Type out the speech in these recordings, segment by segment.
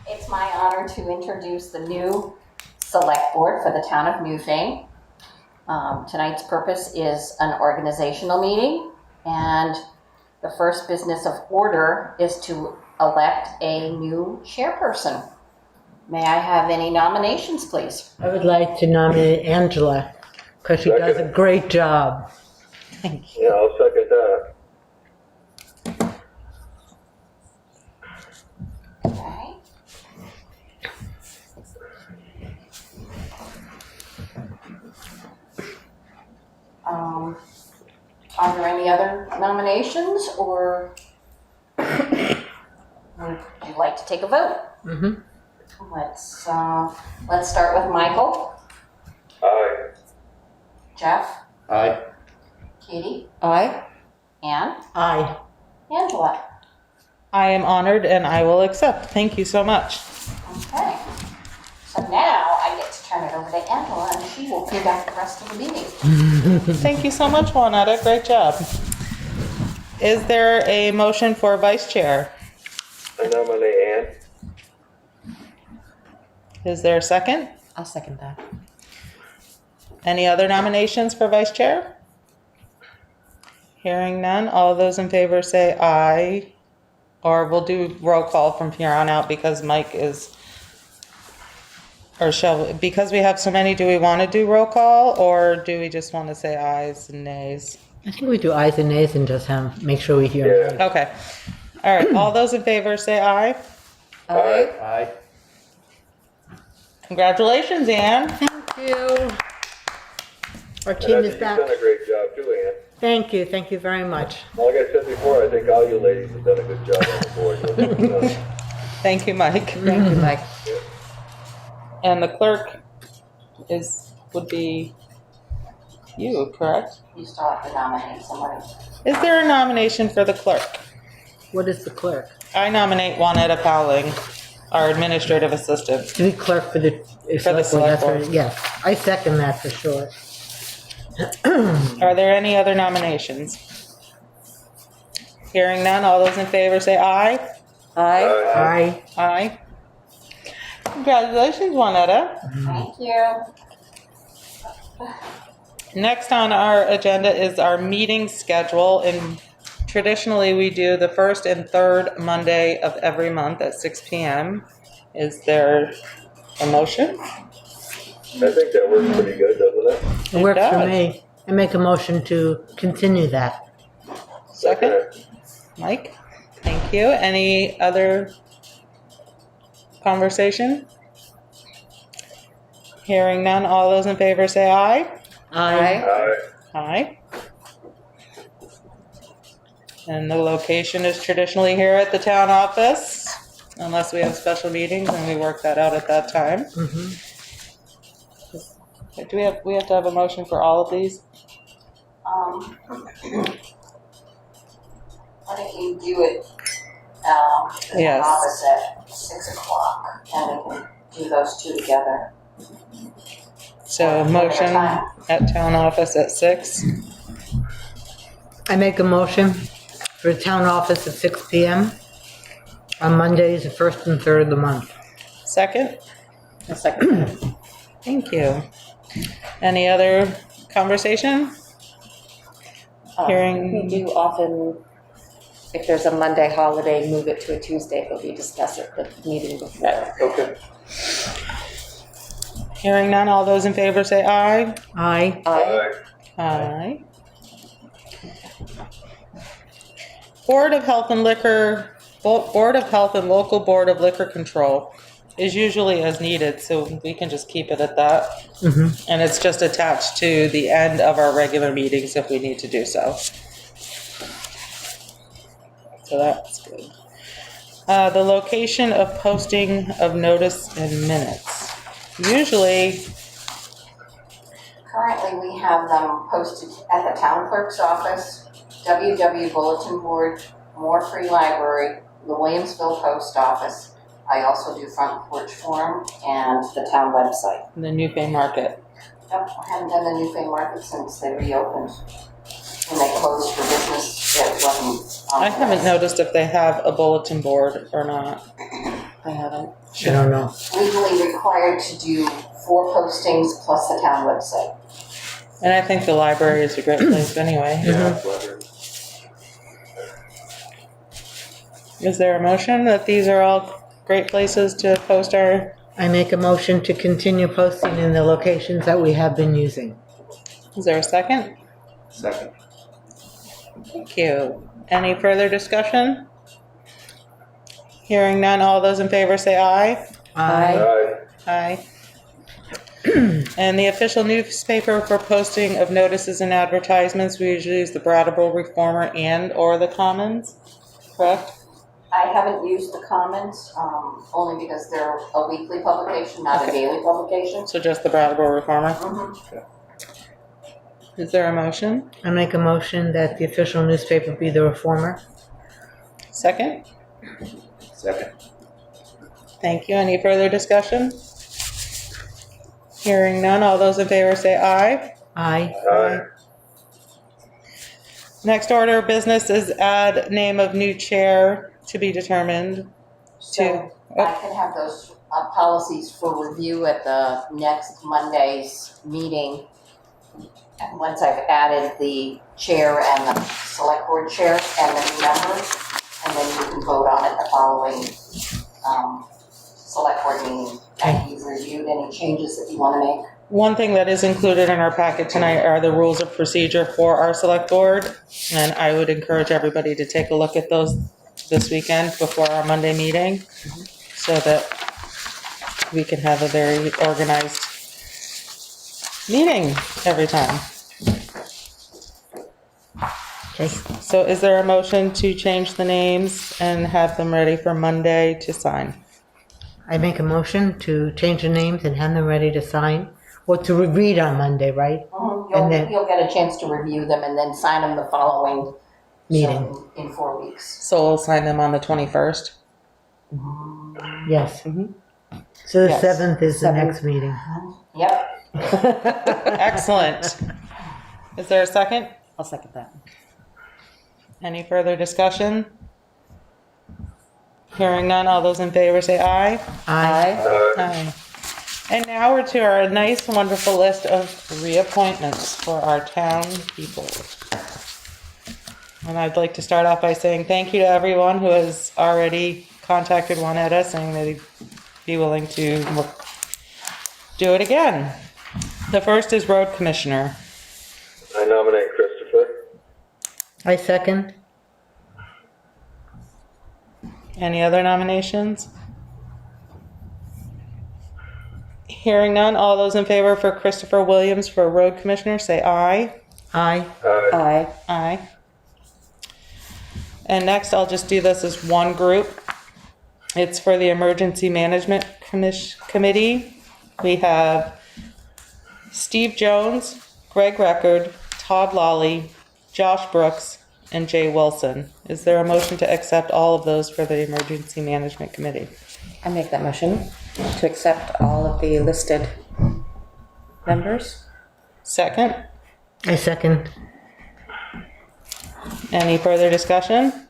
It's my honor to introduce the new Select Board for the town of Newfane. Tonight's purpose is an organizational meeting, and the first business of order is to elect a new chairperson. May I have any nominations, please? I would like to nominate Angela because she does a great job. Thank you. Yeah, I'll second that. Okay. Are there any other nominations, or would you like to take a vote? Mm-hmm. Let's start with Michael. Aye. Jeff. Aye. Katie. Aye. Anne. Aye. Angela. I am honored and I will accept. Thank you so much. Okay. So now I get to turn it over to Angela, and she will conduct the rest of the meeting. Thank you so much, Wannetta. Great job. Is there a motion for vice chair? I nominate Ann. Is there a second? I'll second that. Any other nominations for vice chair? Hearing none, all those in favor say aye. Or we'll do roll call from here on out because Mike is, or because we have so many, do we want to do roll call or do we just want to say ayes and nays? I think we do ayes and nays and just make sure we hear. Yeah. Okay. All right. All those in favor say aye. Aye. Aye. Congratulations, Anne. Thank you. Our And team I is think back. you've done a great job too, Ann. Thank you. Thank you very much. Like I said before, I think all you ladies have done a good job on the board. Thank you, Mike. Thank you, Mike. And the clerk would be you, correct? You still have to nominate somebody. Is there a nomination for the clerk? What is the clerk? I nominate Wannetta Powling, our administrative assistant. To be clerk for the select board, that's right. Yes, I second that for sure. Are there any other nominations? Hearing none, all those in favor say aye. Aye. Aye. Aye. Congratulations, Wannetta. Thank you. Next on our agenda is our meeting schedule, and traditionally we do the first and third Monday of every month at 6 p.m. Is there a motion? I think that works pretty good, doesn't it? It works for does. me. I make a motion to continue that. Second? Mike? Thank you. Any other conversation? Hearing none, all those in favor say aye. Aye. Aye. And the location is traditionally here at the town office, unless we have special meetings and we work that out at that time. Mm-hmm. Do we have to have a motion for all of these? I think you do it in Yes. the office at 6 o'clock, and we can do those two together. So One at a motion time. at town office at 6. I make a motion for the town office at 6 p.m. on Mondays, the first and third of the month. Second? I'll second that. Thank you. Any other conversation? Hearing- We do often, if there's a Monday holiday, move it to a Tuesday, but we discuss it at the meeting before. Okay. Hearing none, all those in favor say aye. Aye. Aye. Aye. Board of Health and Local Board of Liquor Control is usually as needed, so we can just keep it at that. Mm-hmm. And it's just attached to the end of our regular meetings if we need to do so. So that's good. The location of posting of notice and minutes. Usually, Currently, we have them posted at the town clerk's office, WW Bulletin Board, Moore Free Library, the Williamsville Post Office. I also do Front Porch Forum and the town website. the Newfane Market. Yep, I haven't done the Newfane Market since they reopened. When they closed for business, it wasn't. I haven't noticed if they have a bulletin board or not. I haven't. I don't know. Legally required to do 4 postings plus the town website. And I think the library is a great place anyway. Yeah, letter. Is there a motion that these are all great places to post our? I make a motion to continue posting in the locations that we have been using. Is there a second? Second. Thank you. Any further discussion? Hearing none, all those in favor say aye. Aye. Aye. And the official newspaper for posting of notices and advertisements, we usually use the Brattleboro Reformer and or the Commons, correct? I haven't used the Commons, only because they're a weekly publication, not a daily publication. So just the Brattleboro Reformer. Mhm. Is there a motion? I make a motion that the official newspaper be the Reformer. Second? Second. Thank you. Any further discussion? Hearing none, all those in favor say aye. Aye. Aye. Next order of business is add name of new chair to be determined. So I can have those policies for review at the next Monday's meeting. And once I've added the chair and the select board chair and the new members, and then you can vote on it the following select board meeting. And you've reviewed any changes that you want to make. One thing that is included in our packet tonight are the rules of procedure for our select board. And I would encourage everybody to take a look at those this weekend before our Monday meeting, so that we can have a very organized meeting every time. Okay. So is there a motion to change the names and have them ready for Monday to sign? I make a motion to change the names and have them ready to sign, or to read on Monday, right? And then- You'll get a chance to review them and then sign them the following Meeting. so in 4 weeks. So we'll sign them on the 21st. Yes. Mhm. So the Yes. 7th is the 7th. next meeting. Yep. Excellent. Is there a second? I'll second that. Any further discussion? Hearing none, all those in favor say aye. Aye. Aye. And now we're to our nice, wonderful list of reappointments for our town people. And I'd like to start off by saying thank you to everyone who has already contacted Wannetta saying they'd be willing to do it again. The first is road commissioner. I nominate Christopher. I second. Any other nominations? Hearing none, all those in favor for Christopher Williams for road commissioner say aye. Aye. Aye. Aye. Aye. And next, I'll just do this as one group. It's for the Emergency Management Committee. We have Steve Jones, Greg Record, Todd Lawley, Josh Brooks, and Jay Wilson. Is there a motion to accept all of those for the Emergency Management Committee? I make that motion to accept all of the listed members. Second? I second. Any further discussion?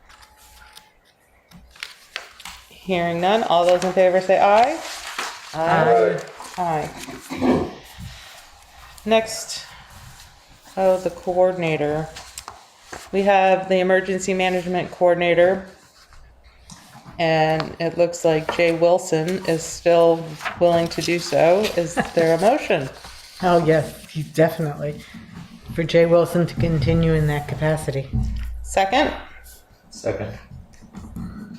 Hearing none, all those in favor say aye. Aye. Aye. Next, the coordinator. We have the emergency management coordinator, and it looks like Jay Wilson is still willing to do so. Is there a motion? Oh, yes, definitely. For Jay Wilson to continue in that capacity. Second? Second.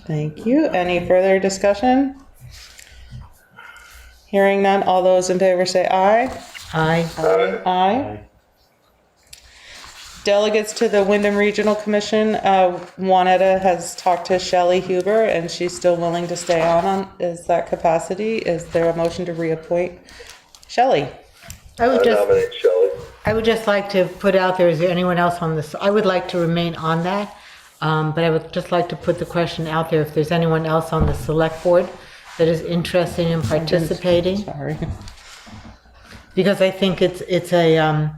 Thank you. Any further discussion? Hearing none, all those in favor say aye. Aye. Aye. Aye. Delegates to the Windham Regional Commission, Wannetta has talked to Shelley Huber, and she's still willing to stay on is that capacity. Is there a motion to reappoint Shelley? I would I just, nominate Shelley. I would just like to put out there, is there anyone else on this? I would like to remain on that, but I would just like to put the question out there if there's anyone else on the select board that is interested in participating. Sorry. Because I think it's a,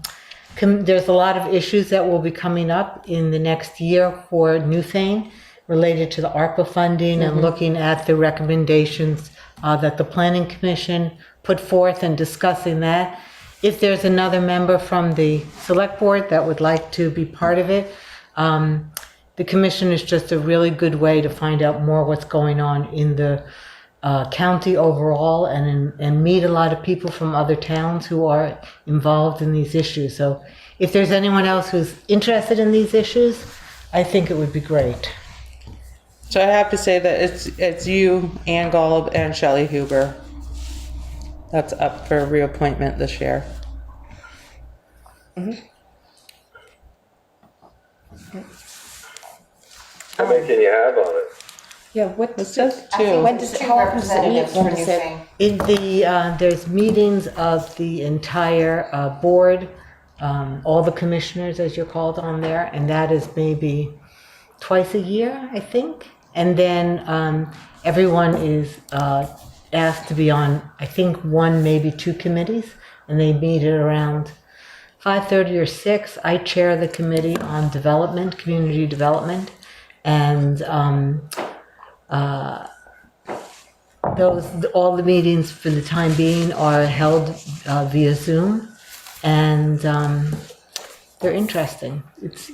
there's a lot of issues that will be coming up in the next year for Newfane, related to the ARPA funding and looking at the recommendations that the Planning Commission put forth and discussing that. If there's another member from the Select Board that would like to be part of it, the commission is just a really good way to find out more what's going on in the county overall and meet a lot of people from other towns who are involved in these issues. So if there's anyone else who's interested in these issues, I think it would be great. So I have to say that it's you, Ann Golob, and Shelley Huber. That's up for reappointment this year. How many can you have on it? Yeah, what, It's just I think two. when does it, two how often does it meet? representatives for When does it- Newfane. In the there's meetings of the entire board, all the commissioners, as you're called, on there, and that is maybe twice a year, I think. And then everyone is asked to be on, I think, one, maybe two committees, and they meet at around 5:30 or 6. I chair the committee on development, community development, and all the meetings for the time being are held via Zoom, and they're interesting. It's,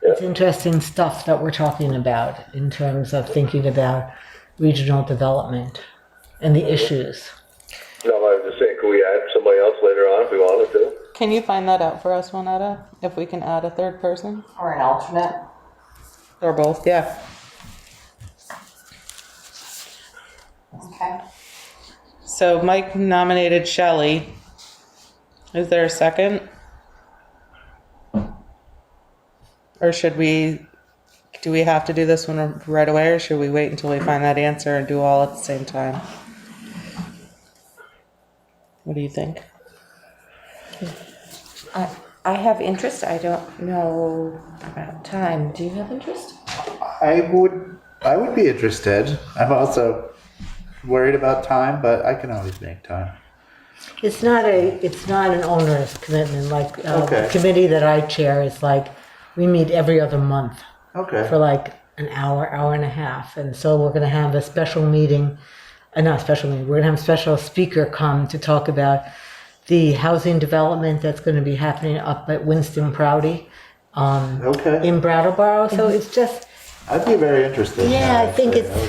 it's interesting stuff that we're talking about in terms of thinking about regional development and the issues. No, I'm just saying, can we add somebody else later on if we wanted to? Can you find that out for us, Wannetta? If we can add a third person? Or an alternate. Or both, yeah. Okay. So Mike nominated Shelley. Is there a second? Or do we have to do this one right away, or should we wait until we find that answer and do all at the same time? What do you think? I have interest, I don't know about time. Do you have interest? I would be interested. I'm also worried about time, but I can always make time. It's not an onerous commitment. Like Okay. the committee that I chair is like, we meet every other month Okay. for like an hour, hour and a half. And so we're going to have a special meeting, not a special meeting, we're going to have a special speaker come to talk about the housing development that's going to be happening up at Winston Prouty Okay. in Brattleboro. So it's just, I'd be very interested. yeah, I think actually.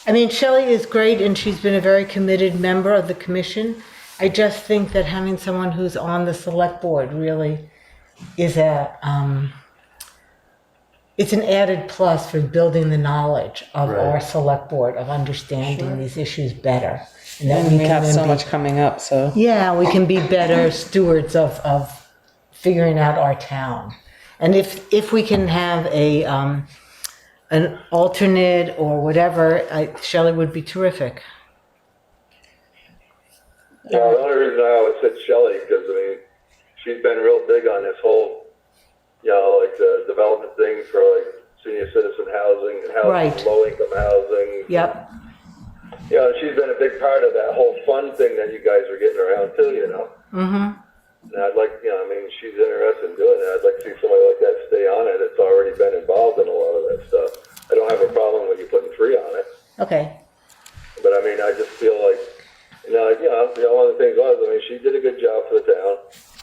I mean, Shelley is great and she's been a very committed member of the commission. I just think that having someone who's on the select board really is it's an added plus for building the knowledge of Right. our select board, of understanding these issues better. And that And we can have then so be- much coming up, so. Yeah, we can be better stewards of figuring out our town. And if we can have an alternate or whatever, Shelley would be terrific. The only reason I always said Shelley, because, I mean, she's been real big on this whole, like the development thing for like senior citizen housing and Right. low-income housing. Yep. She's been a big part of that whole fund thing that you guys are getting around too, Mm-hmm. And I'd like, I mean, she's interested in doing that. I'd like to see somebody like that stay on it. It's already been involved in a lot of that stuff. I don't have a problem with you putting 3 on it. Okay. But I mean, I just feel like, one of the things was, I mean, she did a good job for the town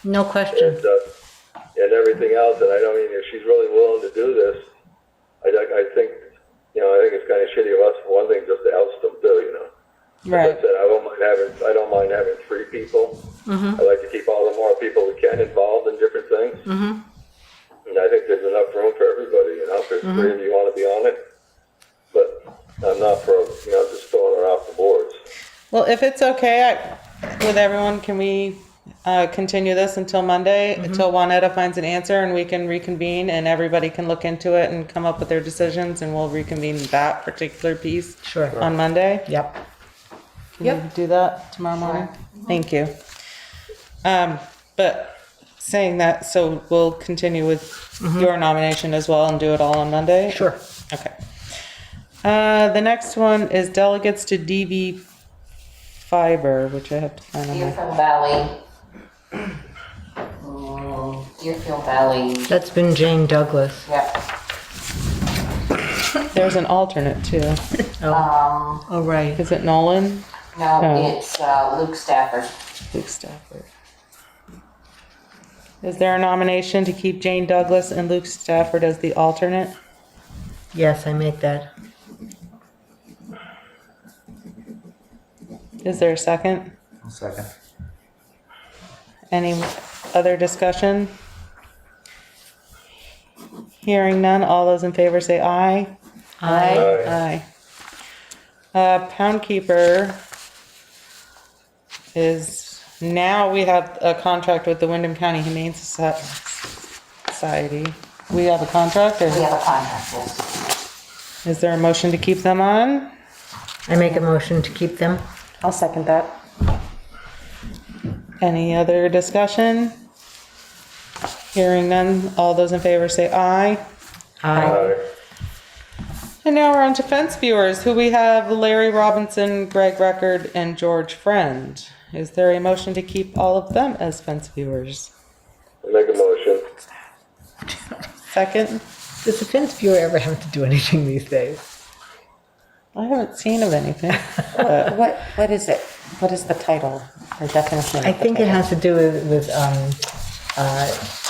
No question. and everything else. And I don't mean, if she's really willing to do this, I think, I think it's kind of shitty of us for one thing just to oust them too, Right. Like I said, I don't mind having 3 people. Mm-hmm. I like to keep all the more people we can involved in different things. Mm-hmm. And I think there's enough room for everybody, If there's 3 of you want to be on it. But I'm not for, just throwing her off the boards. Well, if it's okay with everyone, can we continue this until Monday, until Wannetta finds an answer and we can reconvene and everybody can look into it and come up with their decisions and we'll reconvene that particular piece Sure. on Monday? Yep. Can you do that tomorrow morning? Thank you. But saying that, so we'll continue with your nomination as well and do it all on Monday? Sure. Okay. The next one is delegates to DV Fiber, which I have to find on my... Deerfield Valley. Deerfield Valley. That's been Jane Douglas. Yep. There's an alternate too. Oh, right. Is it Nolan? No, Oh. it's Luke Stafford. Luke Stafford. Is there a nomination to keep Jane Douglas and Luke Stafford as the alternate? Yes, I make that. Is there a second? One second. Any other discussion? Hearing none, all those in favor say aye. Aye. Aye. POUNDKEEPER is, now we have a contract with the Windham County Humane Society. We have a contract, or We have a contract, yes. is there a motion to keep them on? I make a motion to keep them. I'll second that. Any other discussion? Hearing none, all those in favor say aye. Aye. And now we're on to fence viewers, who we have Larry Robinson, Greg Record, and George Friend. Is there a motion to keep all of them as fence viewers? I'll make a motion. Second? Does the fence viewer ever have to do anything these days? I haven't seen of anything. but What is it? What is the title or definition? I think it has to do with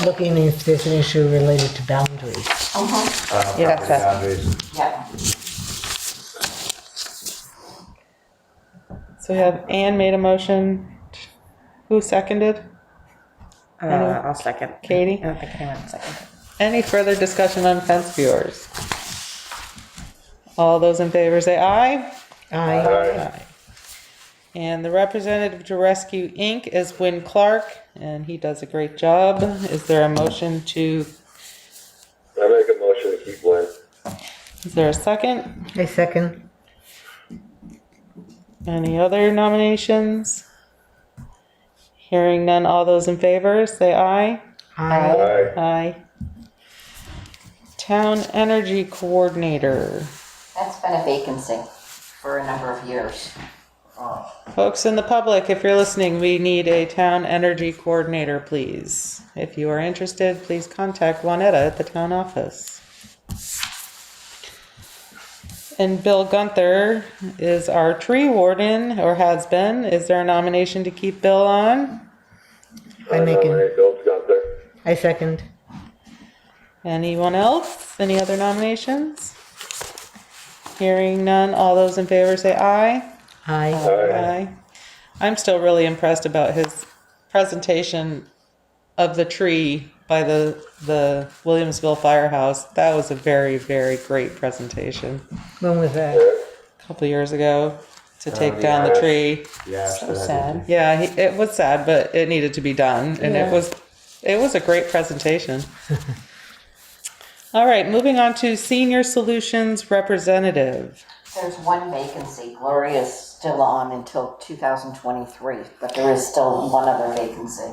looking if there's an issue related to boundaries. Yeah, Property that's boundaries. Yeah. So we have Ann made a motion. Who seconded? I'll second. Katie? I don't think anyone seconded. Any further discussion on fence viewers? All those in favor say aye. Aye. Aye. And the representative to Rescue Inc. is Win Clark, and he does a great job. Is there a motion to, I make a motion to keep Lynn. is there a second? I second. Any other nominations? Hearing none, all those in favor say aye. Aye. Aye. Aye. Town Energy Coordinator. That's been a vacancy for a number of years. Folks in the public, if you're listening, we need a town energy coordinator, please. If you are interested, please contact Wannetta at the town office. And Bill Gunther is our tree warden, or has been. Is there a nomination to keep Bill on? I make it. nominate Bill Gunther. I second. Anyone else? Any other nominations? Hearing none, all those in favor say aye. Aye. Aye. I'm still really impressed about his presentation of the tree by the Williamsville Firehouse. That was a very, very great presentation When was that? a couple of years ago to take the down the ash. tree. Yeah. So sad. Yeah, it was sad, but it needed to be done, and it was a great presentation. All right, moving on to Senior Solutions Representative. There's one vacancy. Gloria's still on until 2023, but there is still one other vacancy.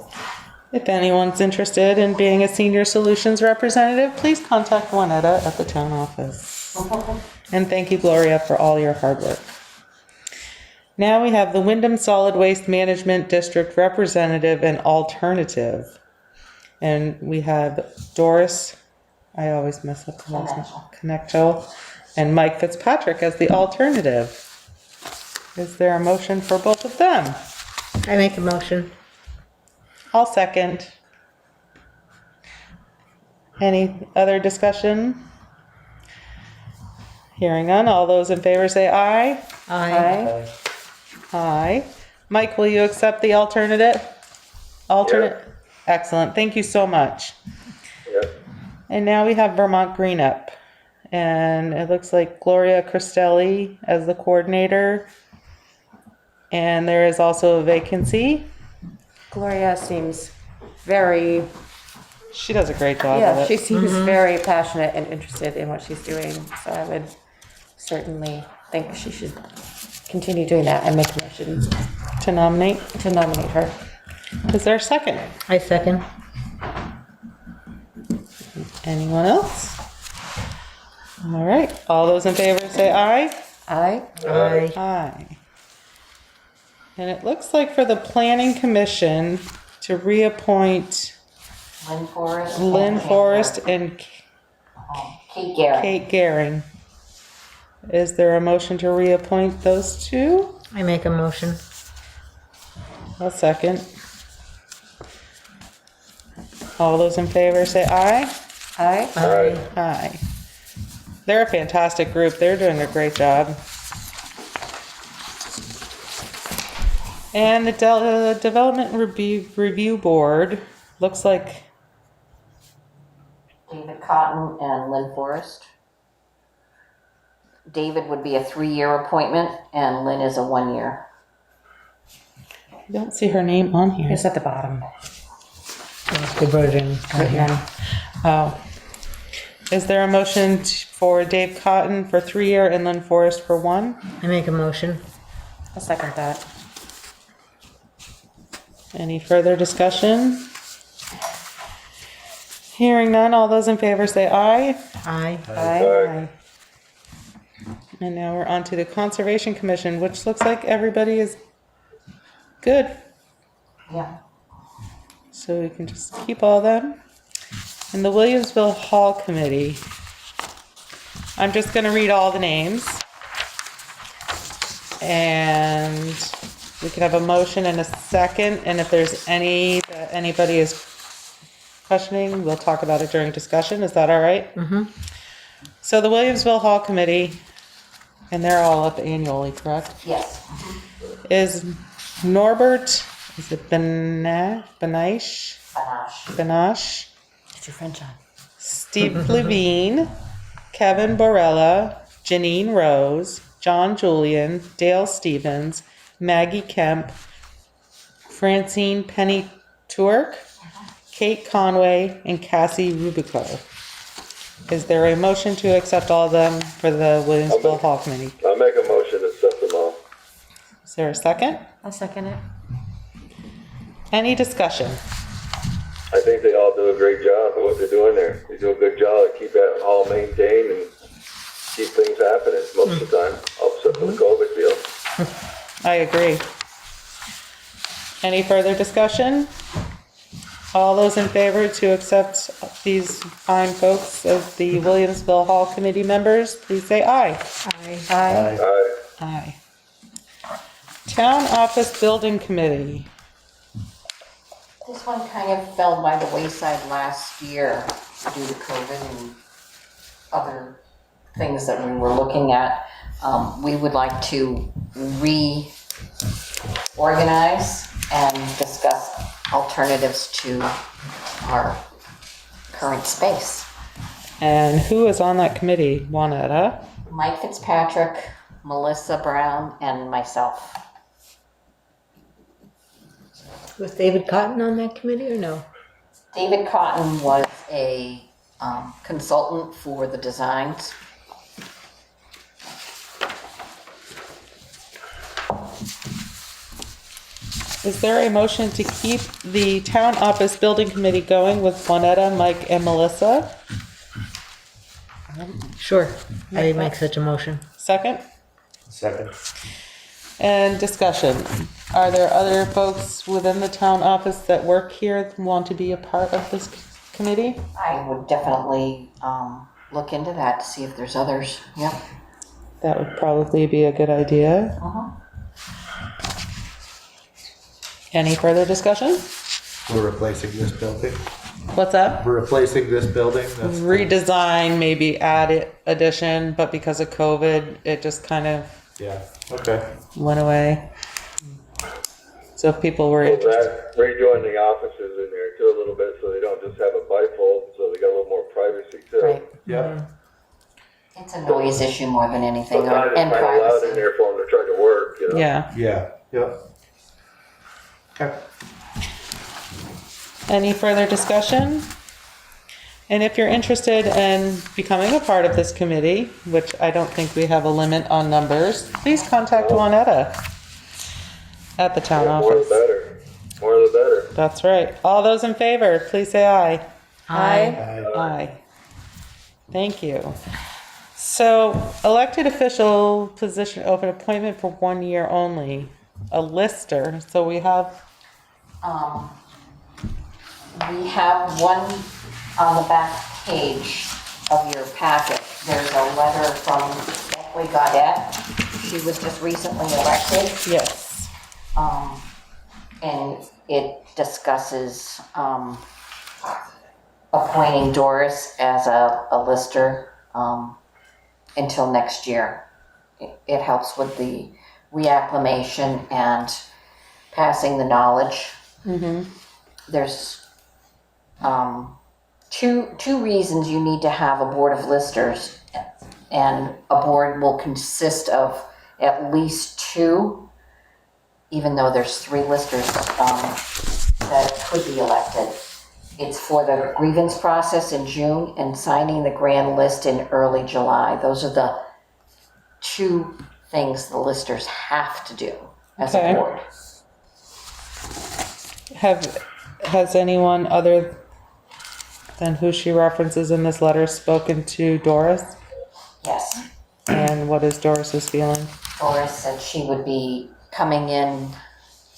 If anyone's interested in being a Senior Solutions Representative, please contact Wannetta at the town office. And thank you, Gloria, for all your hard work. Now we have the Windham Solid Waste Management District Representative and Alternative. And we have Doris, I always mess up the last name, Connectel, and Mike Fitzpatrick as the alternative. Is there a motion for both of them? I make a motion. I'll second. Any other discussion? Hearing none, all those in favor say aye. Aye. Aye. Mike, will you accept the alternate? Excellent, thank you so much. Yep. And now we have Vermont Green Up. And it looks like Gloria Cristelli as the coordinator. And there is also a vacancy. Gloria seems very, She does a great job yeah, of she it. seems very passionate and interested in what she's doing. So I would certainly think she should continue doing that and make a motion To nominate. to nominate her. Is there a second? I second. Anyone else? All right, all those in favor say aye. Aye. Aye. Aye. And it looks like for the Planning Commission to reappoint Lynn Forrest. Lynn and Forrest and Kate Garrett. Kate Garing. Is there a motion to reappoint those two? I make a motion. I'll second. All those in favor say aye. Aye. Aye. Aye. They're a fantastic group. They're doing a great job. And the Development Review Board looks like, David Cotton and Lynn Forrest. David would be a 3-year appointment and Lynn is a 1-year. I don't see her name on here. It's at the bottom. They wrote it in right here. Oh. Is there a motion for Dave Cotton for 3-year and Lynn Forrest for 1? I make a motion. I'll second that. Any further discussion? Hearing none, all those in favor say aye. Aye. Aye. And now we're on to the Conservation Commission, which looks like everybody is good. Yeah. So we can just keep all them. And the Williamsville Hall Committee. I'm just gonna read all the names. And we can have a motion and a second, and if there's any that anybody is questioning, we'll talk about it during discussion. Is that all right? Mm-hmm. So the Williamsville Hall Committee, and they're all up annually, correct? Yes. Is Norbert, is it Benash? Panache. Benash? Get your French on. Steve Levine, Kevin Borella, Janine Rose, John Julian, Dale Stevens, Maggie Kemp, Francine Penny Turk, Kate Conway, and Cassie Rubico. Is there a motion to accept all of them for the Williamsville Hall Committee? I'll make a motion to accept them all. Is there a second? I'll second it. Any discussion? I think they all do a great job of what they're doing there. They do a good job to keep that all maintained and keep things happening most of the time, except for the COVID deal. I agree. Any further discussion? All those in favor to accept these fine folks as the Williamsville Hall Committee members, please say aye. Aye. Aye. Aye. Aye. Town Office Building Committee. This one kind of fell by the wayside last year due to COVID and other things that we were looking at. We would like to reorganize and discuss alternatives to our current space. And who is on that committee? Wannetta. Mike Fitzpatrick, Melissa Brown, and myself. Was David Cotton on that committee or no? David Cotton was a consultant for the designs. Is there a motion to keep the Town Office Building Committee going with Wannetta, Mike, and Melissa? Sure. I make such a motion. Second? Second. And discussion. Are there other folks within the town office that work here that want to be a part of this committee? I would definitely look into that to see if there's others. Yep. That would probably be a good idea. Uh-huh. Any further discussion? We're replacing this building. What's up? We're replacing this building. That's Redesign, maybe add addition, but because of COVID, it just kind of yeah. Okay. went away. So if people were So interested. that rejoin the offices in there too a little bit, so they don't just have a bifold, so they got a little more privacy too. Right. Yeah. It's a noise issue more than anything, Sometimes it's and kind of loud in privacy. there for them to try to work, you know? Yeah. Yeah. Yep. Okay. Any further discussion? And if you're interested in becoming a part of this committee, which I don't think we have a limit on numbers, please contact Wannetta at the town Yeah, more the office. better. More the better. That's right. All those in favor, please say aye. Aye. Aye. Thank you. So, elected official position open appointment for 1 year only. A lister. So we have, We have one on the back page of your packet. There's a letter from Becky Kelly Gaudette. She was just recently elected. Yes. And it discusses appointing Doris as a lister until next year. It helps with the reacclimation and passing the knowledge. There's two reasons you need to have a board of listers, and a board will consist of at least two, even though there's three listers that could be elected. It's for the grievance process in June and signing the grand list in early July. Those are the two things the listers have to do as Okay. a board. Has anyone other than who she references in this letter spoken to Doris? Yes. And what is Doris's feeling? Doris said she would be coming in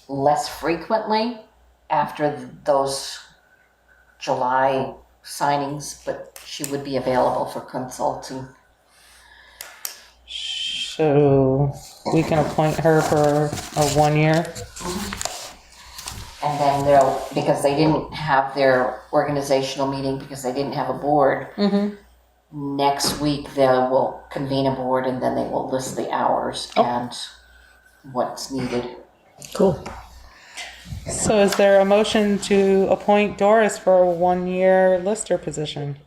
less frequently after those July signings, but she would be available for consulting. So we can appoint her for a 1 year. And then because they didn't have their organizational meeting because they didn't have a board, next week they will convene a board and then they will list the hours and what's needed. Cool. So is there a motion to appoint Doris for a 1 year lister position?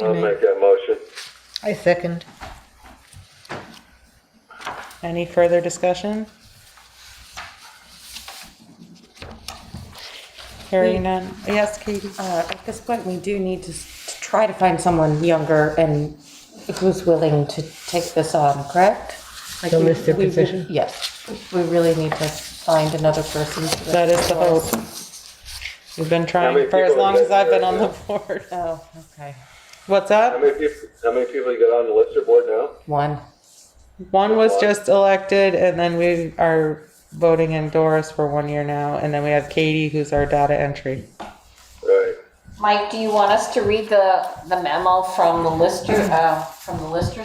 I'll make that motion. I second. Any further discussion? Hearing none. Yes, Katie? At this point, we do need to try to find someone younger and who's willing to take this on, correct? Like The lister position? Yes. We really need to find another person. That is the hope. We've been How many trying for as people long have as I've been been on the there? board. Oh, okay. What's How that? many people you got on the lister board now? One. One was just elected, and then we are voting in Doris for 1 year now, and then we have Katie, who's our data entry. Right. Mike, do you want us to read the memo from the lister's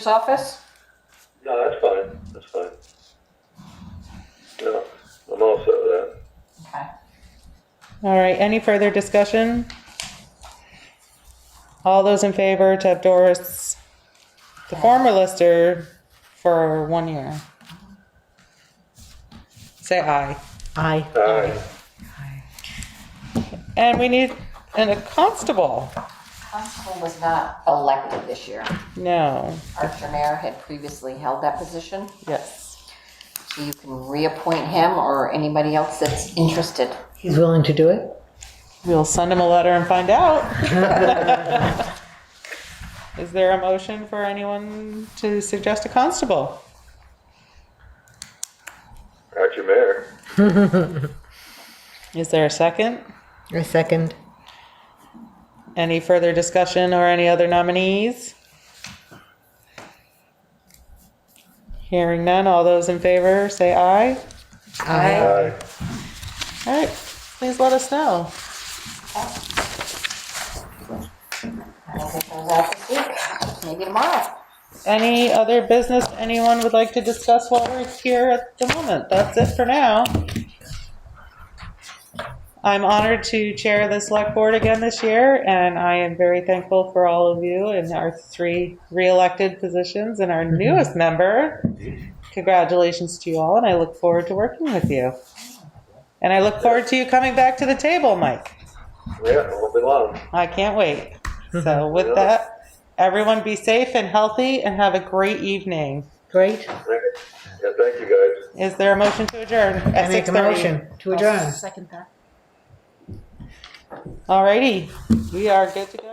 office? No, that's fine. That's fine. No, I'm all set with that. Okay. All right, any further discussion? All those in favor to have Doris, the former lister, for 1 year? Say aye. Aye. Aye. And we need a constable. Constable was not elected this year. No. Archer Mayer had previously held that position. Yes. So you can reappoint him or anybody else that's interested. He's willing to do it? We'll send him a letter and find out. Is there a motion for anyone to suggest a constable? Archer Mayor. Is there a second? I second. Any further discussion or any other nominees? Hearing none, all those in favor say aye. Aye. Aye. All right, please let us know. I'll get those out this week, maybe tomorrow. Any other business anyone would like to discuss while we're here at the moment? That's it for now. I'm honored to chair the select board again this year, and I am very thankful for all of you and our 3 re-elected positions and our newest member. Congratulations to you all, and I look forward to working with you. And I look forward to you coming back to the table, Mike. Yeah, won't be long. I can't wait. So with that, everyone be safe and healthy and have a great evening. Great. Yeah, thank you guys. Is there a motion to adjourn I at make a 6:30? motion to adjourn. Second that. Alrighty, we are good to go.